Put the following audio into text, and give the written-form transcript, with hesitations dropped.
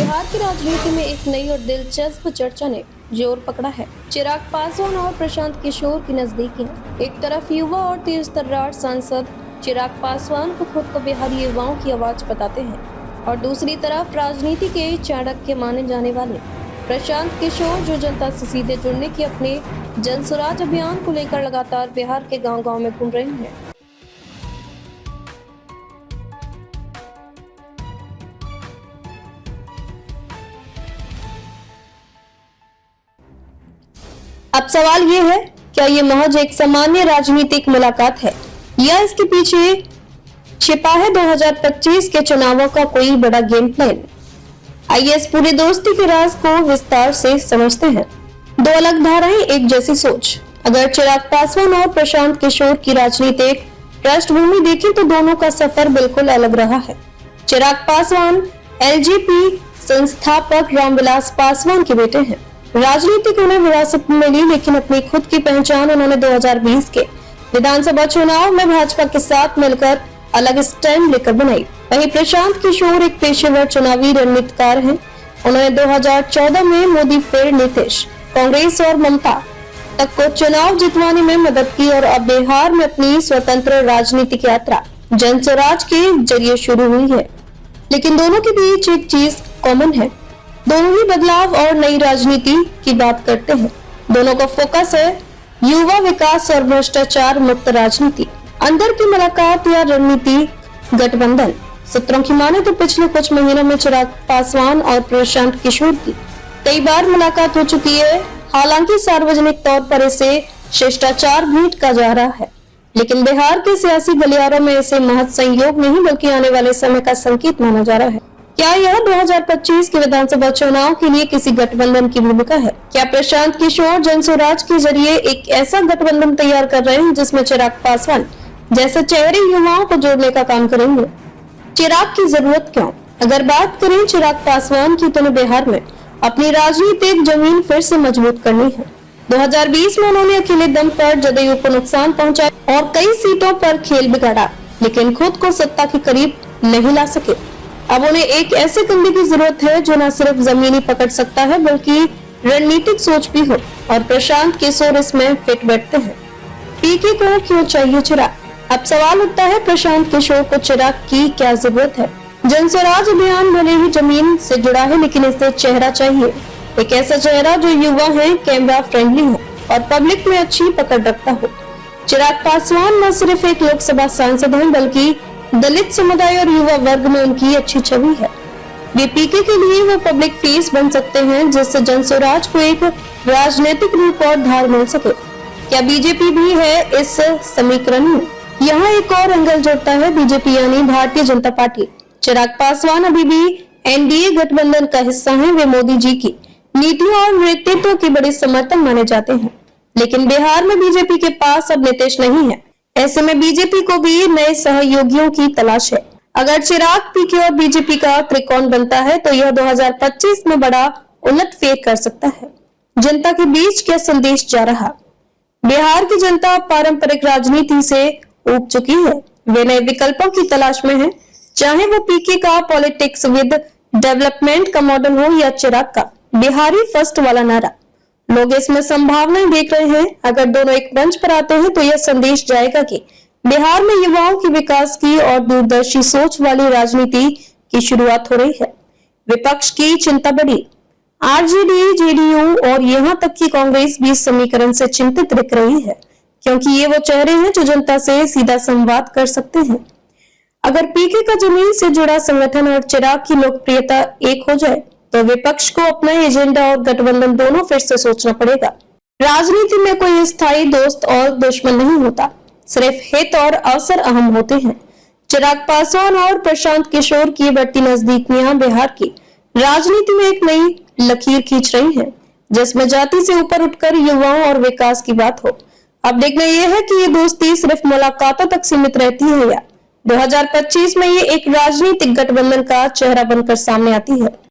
बिहार की राजनीति में एक नई और दिलचस्प चर्चा ने जोर पकड़ा है। चिराग पासवान और प्रशांत किशोर की नजदीकियां। एक तरफ युवा और तेज तर्रार सांसद चिराग पासवान को खुद को बिहारी युवाओं की आवाज बताते हैं और दूसरी तरफ राजनीति के चाणक्य माने जाने वाले प्रशांत किशोर जो जनता से सीधे जुड़ने की अपने जन स्वराज अभियान को लेकर लगातार बिहार के गांव-गांव में घूम रहे हैं। अब सवाल ये है, क्या ये महज एक सामान्य राजनीतिक मुलाकात है या इसके पीछे छिपा है 2025 के चुनावों का कोई बड़ा गेम प्लान? आइए इस पूरी दोस्ती के राज को विस्तार से समझते हैं। दो अलग धाराएं, एक जैसी सोच। अगर चिराग पासवान और प्रशांत किशोर की राजनीतिक पृष्ठभूमि देखें तो दोनों का सफर बिल्कुल अलग रहा है। चिराग पासवान एलजेपी संस्थापक रामविलास पासवान के बेटे हैं। राजनीतिक उन्हें विरासत में मिली, लेकिन अपनी खुद की पहचान उन्होंने 2020 के विधानसभा चुनाव में भाजपा के साथ मिलकर अलग स्टैंड लेकर बनाई। वहीं प्रशांत किशोर एक पेशेवर चुनावी रणनीतिकार हैं। उन्होंने 2014 में मोदी, फिर नीतीश, कांग्रेस और ममता तक को चुनाव जितवाने में मदद की और अब बिहार में अपनी स्वतंत्र राजनीतिक यात्रा जन स्वराज के जरिए शुरू हुई है। लेकिन दोनों के बीच एक चीज कॉमन है, दोनों ही बदलाव और नई राजनीति की बात करते हैं। दोनों का फोकस है युवा विकास और भ्रष्टाचार मुक्त राजनीति। अंदर की मुलाकात या रणनीति गठबंधन। सूत्रों की माने तो पिछले कुछ महीनों में चिराग पासवान और प्रशांत किशोर की कई बार मुलाकात हो चुकी है। हालांकि सार्वजनिक तौर पर इसे शिष्टाचार भेंट कहा जा रहा है, लेकिन बिहार के सियासी गलियारों में इसे महज संयोग नहीं बल्कि आने वाले समय का संकेत माना जा रहा है। क्या यह 2025 के विधानसभा चुनाव के लिए किसी गठबंधन की भूमिका है? क्या प्रशांत किशोर जन स्वराज के जरिए एक ऐसा गठबंधन तैयार कर रहे हैं जिसमें चिराग पासवान जैसे चेहरे युवाओं को जोड़ने का काम करेंगे? चिराग की जरूरत क्यों? अगर बात करें चिराग पासवान की, तो बिहार में अपनी राजनीतिक जमीन फिर से मजबूत करनी है। 2020 में उन्होंने अकेले दम पर जदयू को नुकसान पहुंचाया और कई सीटों पर खेल बिगाड़ा, लेकिन खुद को सत्ता के करीब नहीं ला सके। अब उन्हें एक ऐसे कंधे की जरूरत है जो न सिर्फ जमीनी पकड़ सकता है बल्कि रणनीतिक सोच भी हो, और प्रशांत किशोर इसमें फिट बैठते हैं। पीके को क्यों चाहिए चिराग? अब सवाल उठता है, प्रशांत किशोर को चिराग की क्या जरूरत है? जन स्वराज अभियान भले ही जमीन से जुड़ा है, लेकिन इसे चेहरा चाहिए, एक ऐसा चेहरा जो युवा है, कैमरा फ्रेंडली हो और पब्लिक में अच्छी पकड़ रखता हो। चिराग पासवान न सिर्फ एक लोकसभा सांसद हैं बल्कि दलित समुदाय और युवा वर्ग में उनकी अच्छी छवि है। वे पीके के लिए वो पब्लिक फेस बन सकते हैं जिससे जन स्वराज को एक राजनीतिक रूप और धार मिल सके। क्या बीजेपी भी है इस समीकरण में? यहाँ एक और एंगल जुड़ता है, बीजेपी यानी भारतीय जनता पार्टी। चिराग पासवान अभी भी एनडीए गठबंधन का हिस्सा है। वे मोदी जी की नीतियों और नेतृत्व के बड़े समर्थक माने जाते हैं, लेकिन बिहार में बीजेपी के पास अब नीतीश नहीं है। ऐसे में बीजेपी को भी नए सहयोगियों की तलाश है। अगर चिराग, पीके और बीजेपी का त्रिकोण बनता है तो यह 2025 में बड़ा उलटफेर कर सकता है। जनता के बीच क्या संदेश जा रहा? बिहार की जनता पारंपरिक राजनीति से ऊब चुकी है। वे नए विकल्पों की तलाश में है, चाहे वो पीके का पॉलिटिक्स विद डेवलपमेंट का मॉडल हो या चिराग का बिहारी फर्स्ट वाला नारा। लोग इसमें संभावनाएं देख रहे हैं। अगर दोनों एक मंच पर आते हैं तो यह संदेश जाएगा कि बिहार में युवाओं के विकास की और दूरदर्शी सोच वाली राजनीति की शुरुआत हो रही है। विपक्ष की चिंता बढ़ी। आरजेडी, जेडीयू और यहाँ तक कि कांग्रेस भी इस समीकरण से चिंतित दिख रही है, क्योंकि ये वो चेहरे हैं जो जनता से सीधा संवाद कर सकते हैं। अगर पीके का जमीन से जुड़ा संगठन और चिराग की लोकप्रियता एक हो जाए तो विपक्ष को अपना एजेंडा और गठबंधन दोनों फिर से सोचना पड़ेगा। राजनीति में कोई स्थायी दोस्त और दुश्मन नहीं होता, सिर्फ हित और अवसर अहम होते हैं। चिराग पासवान और प्रशांत किशोर की बढ़ती नजदीकियां बिहार की राजनीति में एक नई लकीर खींच रही हैं, जिसमें जाति से ऊपर उठकर युवाओं और विकास की बात हो। अब देखना यह है कि ये दोस्ती सिर्फ मुलाकातों तक सीमित रहती है या 2025 में ये एक राजनीतिक गठबंधन का चेहरा बनकर सामने आती है।